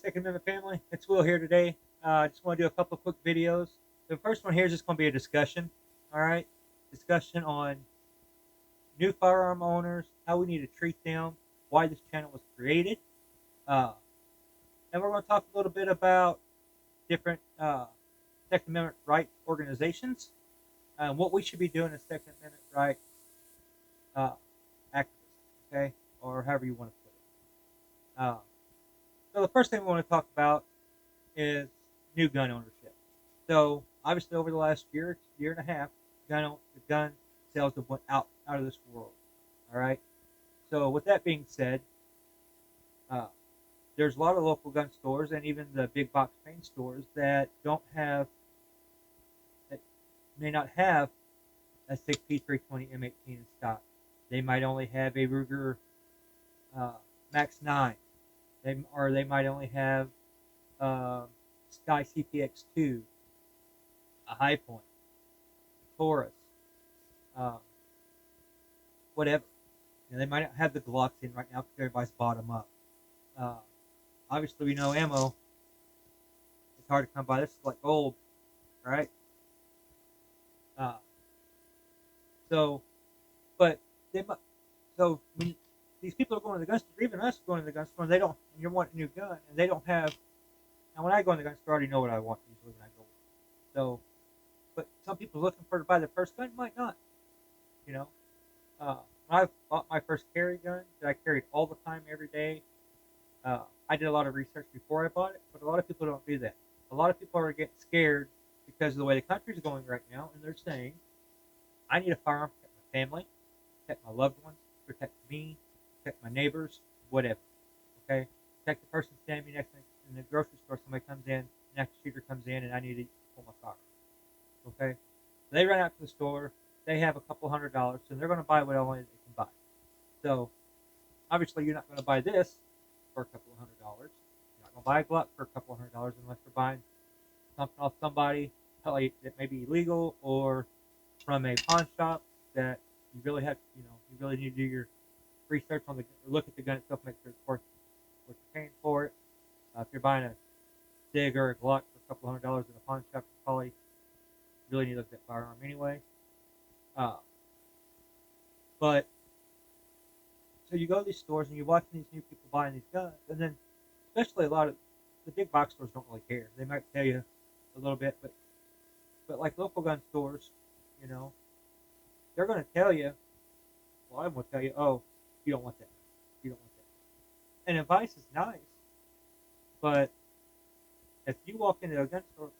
Second Amendment family. It's Will here today. I just want to do a couple of quick videos. The first one here is just going to be a discussion. All right, discussion on new firearm owners, how we need to treat them, why this channel was created, uh, and we're going to talk a little bit about different Second Amendment rights organizations and what we should be doing as Second Amendment rights uh, activists. Okay, or however you want to put it. So the first thing we want to talk about is new gun ownership. So obviously, over the last year and a half, the gun sales have went out of this world. All right. So with that being said, uh, there's a lot of local gun stores and even the big box chain stores that may not have a 6P320 M18 in stock. They might only have a Ruger uh, Max 9. They might only have uh, Sky CPX2, a High Point, a Taurus, um, whatever. They might not have the Glocks in right now because everybody's bought them up. Uh, Obviously, we know ammo. It's hard to come by. This is like gold, right? Uh, so, but they so when these people are going to the gun store, even us going to the gun store, and they don't, and you're wanting a new gun, and they don't have. And when I go in the gun store, I already know what I want usually when I go. So, but some people looking for to buy their first gun might not. You know, when I bought my first carry gun that I carried all the time, every day, I did a lot of research before I bought it, but a lot of people don't do that. A lot of people are getting scared because of the way the country's going right now, and they're saying, I need a firearm to protect my family, protect my loved ones, protect me, protect my neighbors, whatever. Okay? Protect the person standing next to me in the grocery store. Somebody comes in, an active shooter comes in, and I need to pull my firearm. Okay? They run out to the store. They have a couple $100s, and they're going to buy what only they can buy. So, obviously, you're not going to buy this for a couple of $100s. You're not going to buy a Glock for a couple of $100s unless you're buying something off somebody that may be illegal or from a pawn shop that you really have, you really need to do your research on look at the gun itself, make sure it's worth what you're paying for it. If you're buying a SIG or a Glock for a couple of $100s in a pawn shop, you probably really need to look at that firearm anyway. Uh, but so you go to these stores and you're watching these new people buying these guns, and then especially a lot of the big box stores don't really care. They might tell you a little bit, but like local gun stores, you know, they're going to tell you. Well, I will tell you, oh, you don't want that. You don't want that. And advice is nice, but if you walk into a gun store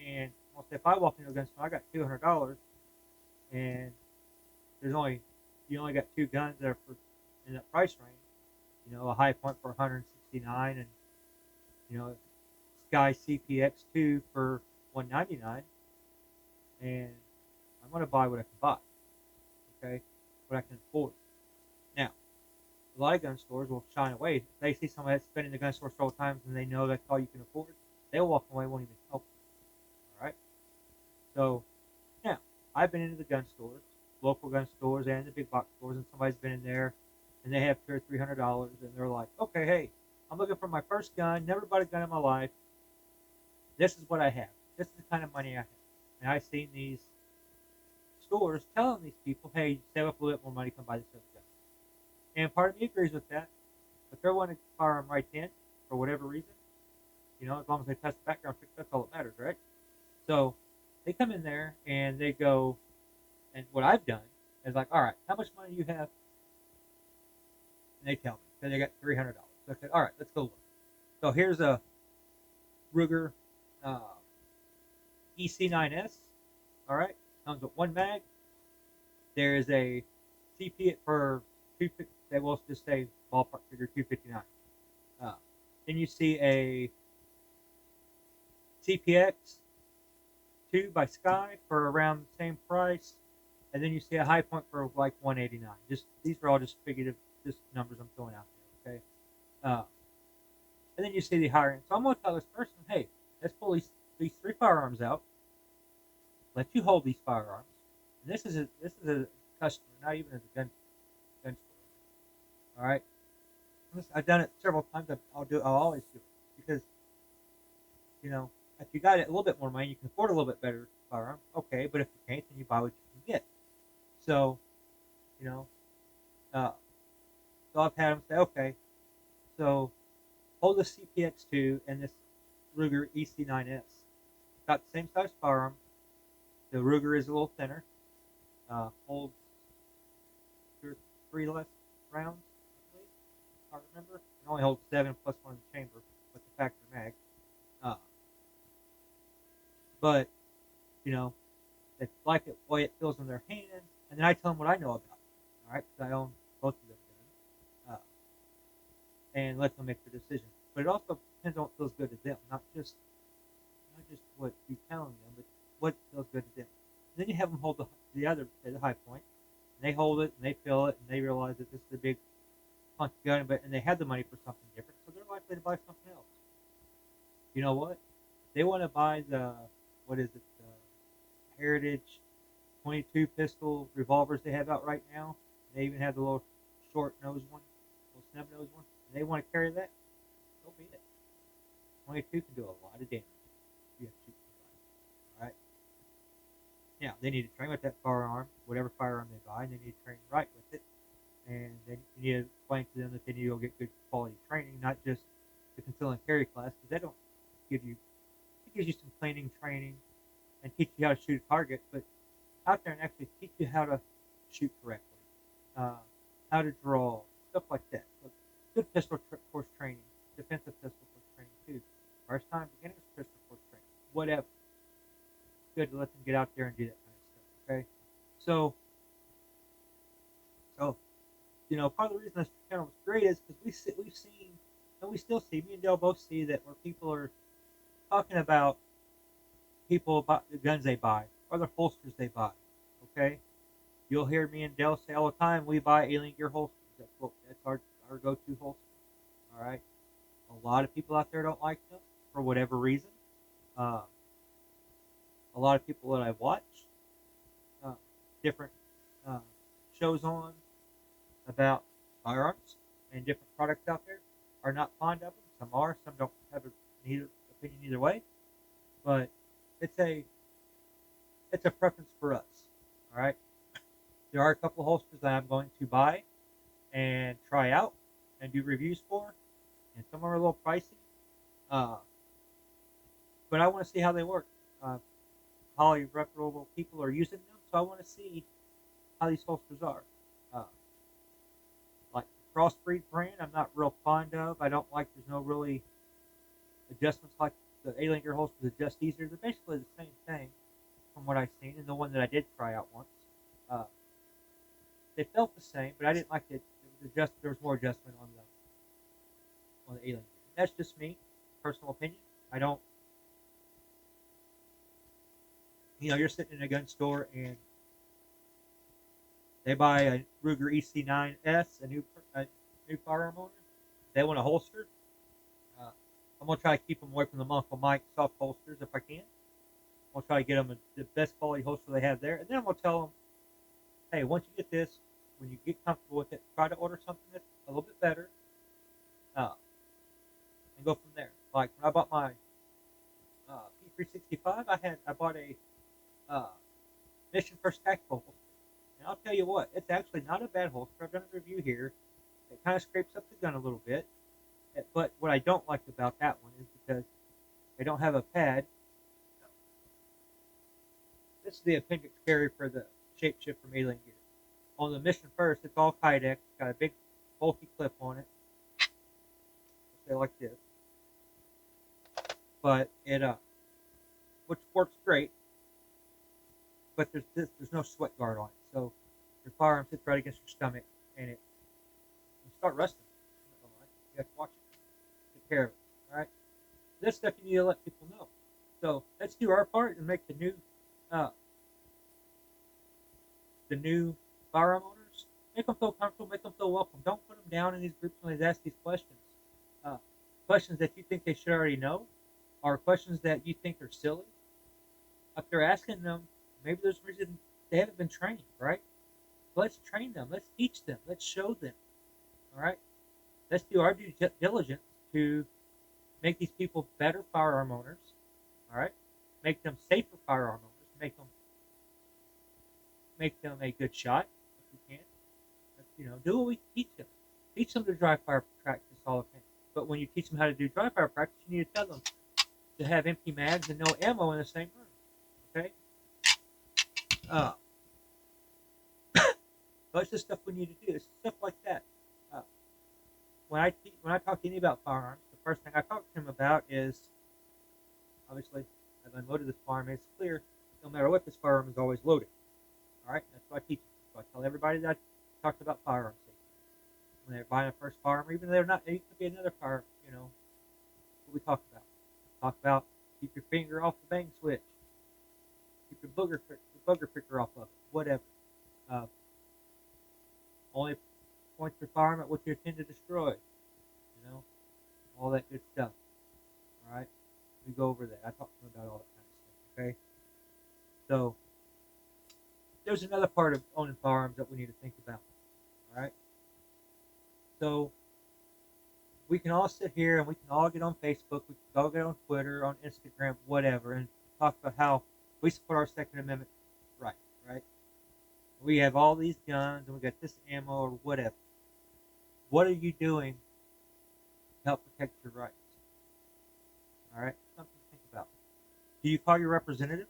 and say if I walk into a gun store, I got $200, and you only got two guns that are in that price range. A High Point for 169, and Sky CPX2 for 199, and I'm going to buy what I can buy. Okay, what I can afford. Now, a lot of gun stores will shine away. If they see somebody that's been in the gun store several times and they know that's all you can afford, they'll walk away, won't even help you. All right. So now I've been into the gun stores, local gun stores, and the big box stores, and somebody's been in there, and they have $200 or $300, and they're like, okay, hey, I'm looking for my first gun. Never bought a gun in my life. This is what I have. This is the kind of money I have. And I've seen these stores telling these people, hey, save up a little bit more money, come buy this other gun. And part of me agrees with that. But they're wanting to firearm right in for whatever reason. As long as they test the background check, that's all that matters, right? So they come in there and they go, and what I've done is like, all right, how much money do you have? And they tell me. So they got $300. So I said, all right, let's go look. So here's a Ruger uh, EC9S. All right, comes with one mag. There is a CP for 250. They will just say ballpark figure 259. Then you see a CPX 2 by Sky for around the same price, and then you see a High Point for like 189. These are all just figurative, just numbers I'm throwing out there. Okay. And then you see the higher end. So I'm going to tell this person, hey, let's pull these three firearms out. Let you hold these firearms. And this is a customer, not even as a gun store. All right. I've done it several times. I'll always do it. because if you got a little bit more money, you can afford a little bit better firearm. Okay, but if you can't, then you buy what you can get. So, you know, uh, so I've had them say, okay, so hold this CPX2 and this Ruger EC9S. Got the same size firearm. The Ruger is a little thinner. Holds 3 less rounds, I believe. I remember. It only holds 7 plus 1 in the chamber with the factory mag. But they like it the way it feels in their hand, and then I tell them what I know about it. All right, because I own both of them guns, and let them make their decision. But it also depends on what feels good to them, not just what you're telling them, but what feels good to them. And then you have them hold the high point, and they hold it and they feel it, and they realize that this is a big punch gun, and they have the money for something different, so they're likely to buy something else. You know what? They want to buy the Heritage 22 pistol revolvers they have out right now. They even have the little short nose one, little snub nose one. And they want to carry that. So be it. 22 can do a lot of damage. You have to shoot somebody. All right. Now they need to train with that firearm, whatever firearm they buy, and they need to train right with it. And then you need to explain to them that they need to go get good quality training, not just the conceal and carry class, because they don't give you. It gives you some cleaning training and teach you how to shoot a target, but out there and actually teach you how to shoot correctly, how to draw, stuff like that. So good pistol course training, defensive pistol course training too. First time beginner's pistol course training, whatever. Good to let them get out there and do that kind of stuff. Okay, so part of the reason this channel was great is because we've seen, and we still see, me and Dale both see that where people are talking about people about the guns they buy or the holsters they buy. Okay, you'll hear me and Dale say all the time, we buy alien gear holsters. That's our go-to holster. All right, a lot of people out there don't like them for whatever reason. A lot of people that I watch different shows on about firearms and different products out there are not fond of them. Some are, some don't have an opinion either way. But it's a preference for us. All right. There are a couple of holsters that I'm going to buy and try out and do reviews for, and some are a little pricey. But I want to see how they work. Highly reputable people are using them, so I want to see how these holsters are. Like Crossbreed brand, I'm not real fond of. I don't like. There's no really adjustments like the alien gear holsters adjust easier. They're basically the same thing from what I've seen, and the one that I did try out once. They felt the same, but I didn't like it. There was more adjustment on the alien gear. That's just me, personal opinion. I don't. You're sitting in a gun store and they buy a Ruger EC9S, a new firearm owner. They want a holster. I'm gonna try to keep them away from the Uncle Mike soft holsters if I can. I'm gonna try to get them the best quality holster they have there, and then I'm gonna tell them, hey, once you get this, when you get comfortable with it, try to order something that's a little bit better, and go from there. Like when I bought my P365, I bought a Mission First Tactical holster, and I'll tell you what, it's actually not a bad holster. I've done a review here. It kind of scrapes up the gun a little bit. But what I don't like about that one is because they don't have a pad. This is the Appendix Carry for the Shapeshift from Alien Gear. On the Mission First, it's all Kydex. It's got a big bulky clip on it. Say like this. But it which works great. But there's no sweat guard on it, so your firearm sits right against your stomach, and it will start rusting. You have to watch it. Take care of it. All right. This stuff you need to let people know. So let's do our part and make the new firearm owners, make them feel comfortable, make them feel welcome. Don't put them down in these groups when they ask these questions. Questions that you think they should already know, or questions that you think are silly. If they're asking them, maybe there's a reason they haven't been trained, right? Let's train them. Let's teach them. Let's show them. All right. Let's do our due diligence to make these people better firearm owners, all right? Make them safer firearm owners, make them a good shot if we can. Do what we teach them. Teach them to dry fire practice all the time. But when you teach them how to do dry fire practice, you need to tell them to have empty mags and no ammo in the same room. Okay? Uh, so it's just stuff we need to do. It's stuff like that. Uh, when I talk to any about firearms, the first thing I talk to them about is, obviously, I've unloaded this firearm. It's clear, no matter what, this firearm is always loaded. All right? That's what I teach them. So I tell everybody that I talked about firearm safety. When they're buying a first firearm, even though they're not, it could be another firearm, what we talk about. Talk about keep your finger off the bang switch. Keep your booger picker off of it. Whatever. Only point your firearm at what you intend to destroy. All that good stuff. All right, we go over that. I talk to them about all that kind of stuff. Okay. So there's another part of owning firearms that we need to think about. All right. So we can all sit here and we can all get on Facebook, we can all get on Twitter, on Instagram, whatever, and talk about how we support our Second Amendment right? We have all these guns and we got this ammo or whatever. What are you doing to help protect your rights? All right, something to think about. Do you call your representative?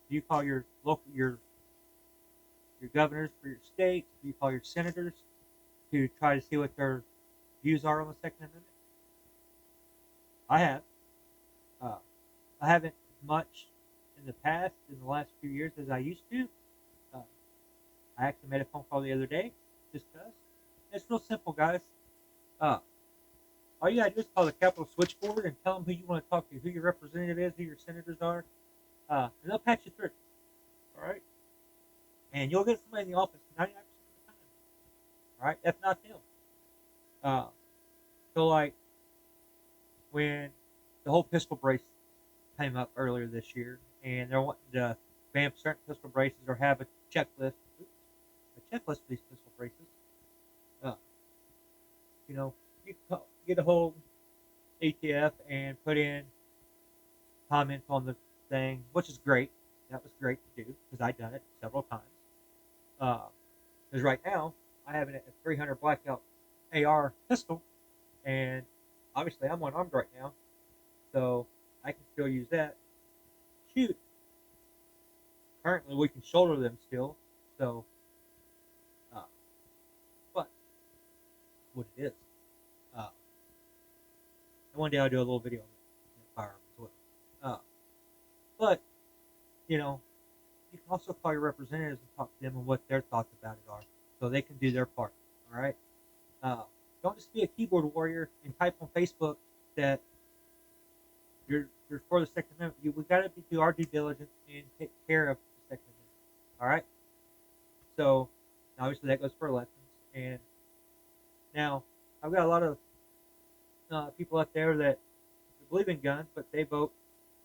Do you call your local your governors for your states? Do you call your senators to try to see what their views are on the Second Amendment? I have. I haven't much in the past, in the last few years, as I used to. I actually made a phone call the other day, just because. It's real simple, guys. All you gotta do is call the Capitol switchboard and tell them who you want to talk to, who your representative is, who your senators are, and they'll patch you through. All right? And you'll get somebody in the office 99% of the time. All right? That's not them. So, like, when the whole pistol brace came up earlier this year, and they're wanting to ban certain pistol braces or have a checklist for these pistol braces, you can get a whole ATF and put in comments on the thing, which is great. That was great to do because I've done it several times. Because right now I have a 300 blackout AR pistol, and obviously I'm unarmed right now, so I can still use that. Shoot. Currently we can shoulder them still, so but what it is. And one day I'll do a little video on firearms as well. But you can also call your representatives and talk to them and what their thoughts about it are, so they can do their part. All right. Don't just be a keyboard warrior and type on Facebook that you're for the Second Amendment. We got to do our due diligence and take care of the Second Amendment. All right. So obviously that goes for elections. And now I've got a lot of people out there that believe in guns, but they vote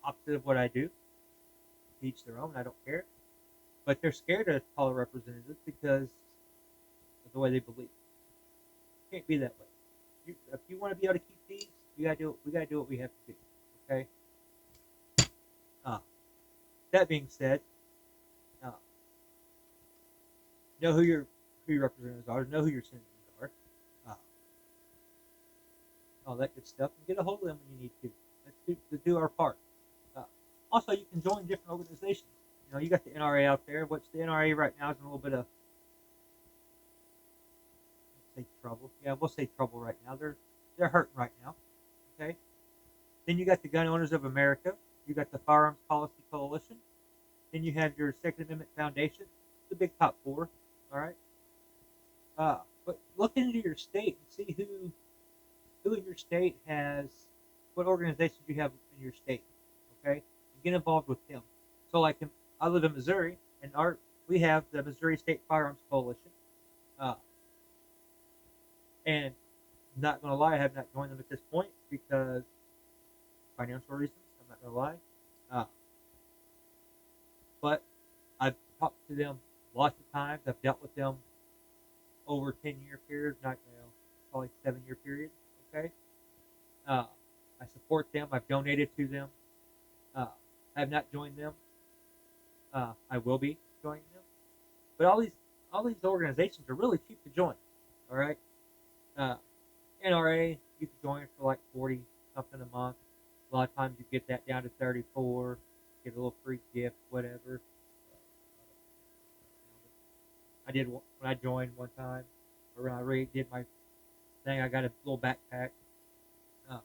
opposite of what I do. Each their own. I don't care. But they're scared to call a representative because of the way they believe. It can't be that way. If you want to be able to keep these, we gotta do what we have to do. Okay. That being said, know who your representatives are. Know who your senators are. All that good stuff, and get a hold of them when you need to. Let's do our part. Also, you can join different organizations. You got the NRA out there, which the NRA right now is in a little bit of, let's say, trouble. Yeah, we'll say trouble right now. They're hurting right now. Okay. Then you got the Gun Owners of America. You got the Firearms Policy Coalition. Then you have your Second Amendment Foundation. The big top four. All right. But look into your state and see who in your state has, what organizations you have in your state. Okay. And get involved with them. So, like, I live in Missouri, and we have the Missouri State Firearms Coalition. And I'm not going to lie, I have not joined them at this point because financial reasons. I'm not going to lie. But I've talked to them lots of times. I've dealt with them over 10-year periods, not probably 7-year periods. Okay. I support them. I've donated to them. I have not joined them. I will be joining them. But all these organizations are really cheap to join. All right. Uh, NRA, you can join for like 40 something a month. A lot of times you get that down to 34. Get a little free gift, whatever. I did when I joined one time, or when I redid my thing. I got a little backpack. Uh,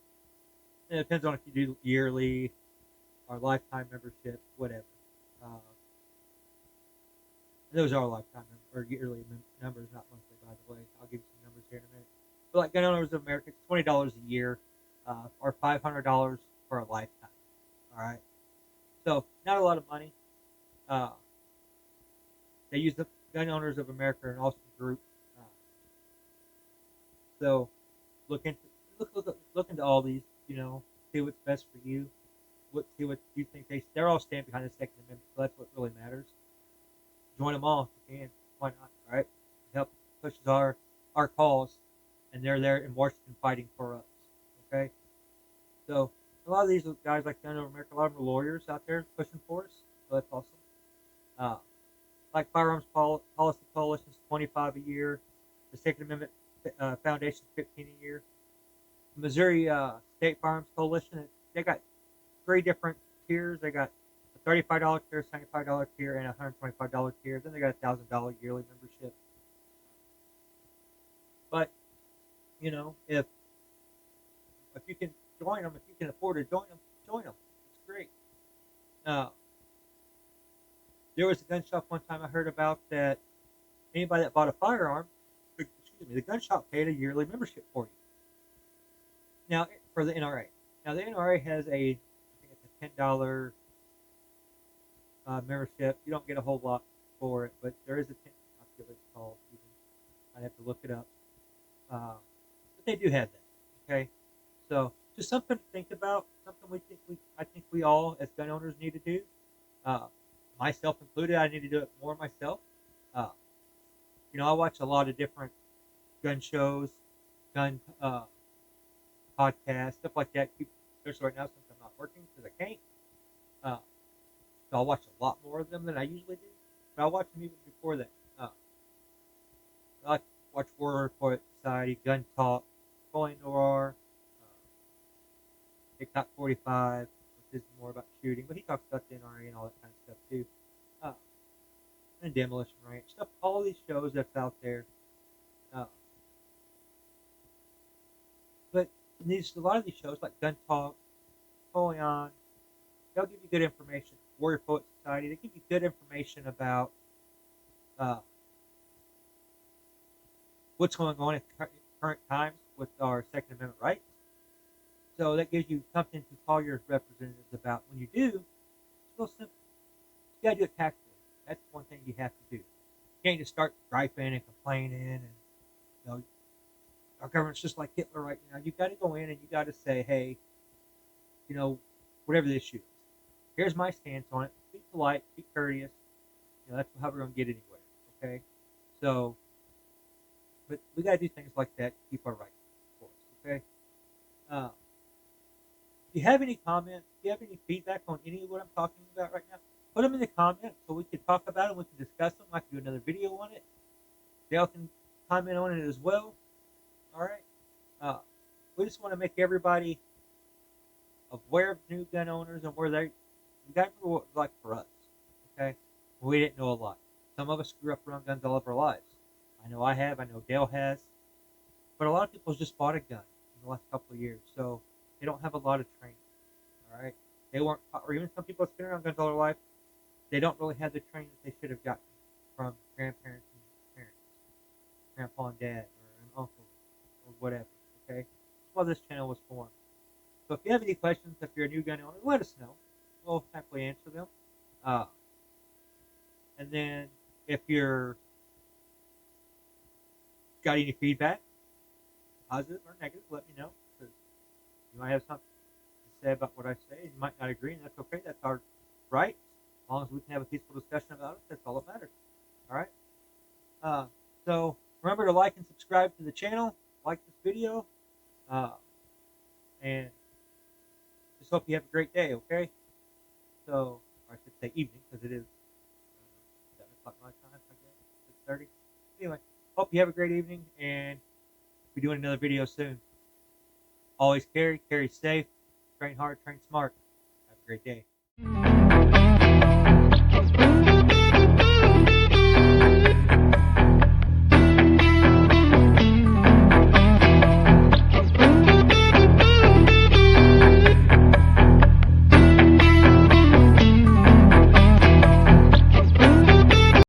it depends on if you do yearly or lifetime membership, whatever. Uh, those are lifetime or yearly numbers, not monthly, by the way. I'll give you some numbers here in a minute. But like Gun Owners of America, it's $20 a year, or $500 for a lifetime. All right, so not a lot of money. Uh, they use the Gun Owners of America, an awesome group. Uh, so look into look into all these. See what's best for you. See what you think they're all stand behind the Second Amendment. So that's what really matters. Join them all if you can. Why not? Right? Help pushes our cause, and they're there in Washington fighting for us. Okay. So a lot of these guys like Gun Over America, a lot of them are lawyers out there pushing for us. So that's awesome. Like Firearms Policy Coalition is 25 a year. The Second Amendment Foundation is 15 a year. The Missouri State Firearms Coalition, they got 3 different tiers. They got a $35 tier, $75 tier, and a $125 tier. Then they got a $1,000 yearly membership. But if you can join them, if you can afford to join them, join them. It's great. There was a gun shop one time I heard about that anybody that bought a firearm, the gun shop paid a yearly membership for you. Now, for the NRA. Now, the NRA has I think it's a $10 membership. You don't get a whole lot for it, but there is a I forget what it's called. I'd have to look it up. But they do have that. Okay, so just something to think about. Something I think we all as gun owners need to do. Myself included, I need to do it more myself. Uh, I watch a lot of different gun shows, gun podcasts, stuff like that. Especially right now since I'm not working because I can't. So I'll watch a lot more of them than I usually do. But I'll watch them even before that. I like to watch War Report Society, Gun Talk, Coin Noir, TikTok 45, which is more about shooting, but he talks about the NRA and all that kind of stuff too. And Demolition Ranch, stuff, all these shows that's out there. But a lot of these shows like Gun Talk, Polion, they'll give you good information. Warrior Poet Society, they give you good information about what's going on in current times with our Second Amendment rights. So that gives you something to call your representatives about. When you do, it's real simple. You gotta do it tactfully. That's one thing you have to do. You can't just start griping and complaining and our government's just like Hitler right now. You gotta go in and you gotta say, hey, whatever the issue is. Here's my stance on it. Be polite, be courteous. That's how we're gonna get anywhere. Okay? So but we gotta do things like that to keep our rights, of course. Okay? If you have any comments, if you have any feedback on any of what I'm talking about right now, put them in the comments so we can talk about them, we can discuss them. I can do another video on it. Dale can comment on it as well. All right. We just want to make everybody aware of new gun owners and where we got to remember what it was like for us. Okay. We didn't know a lot. Some of us grew up around guns all of our lives. I know I have. I know Dale has. But a lot of people just bought a gun in the last couple of years, so they don't have a lot of training. All right. They weren't, or even some people that's been around guns all their life, they don't really have the training that they should have gotten from grandparents and parents, grandpa and dad, or an uncle, or whatever. Okay, that's why this channel was formed. So if you have any questions, if you're a new gun owner, let us know. We'll happily answer them. And then if you're got any feedback, positive or negative, let me know. Because you might have something to say about what I say. You might not agree, and that's okay. That's our right. As long as we can have a peaceful discussion about it, that's all that matters. All right. So remember to like and subscribe to the channel. Like this video. And just hope you have a great day, okay? So, or I should say evening, because it is 7 o'clock my time, I guess, 6:30. Anyway, hope you have a great evening, and we'll be doing another video soon. Always carry safe, train hard, train smart. Have a great day.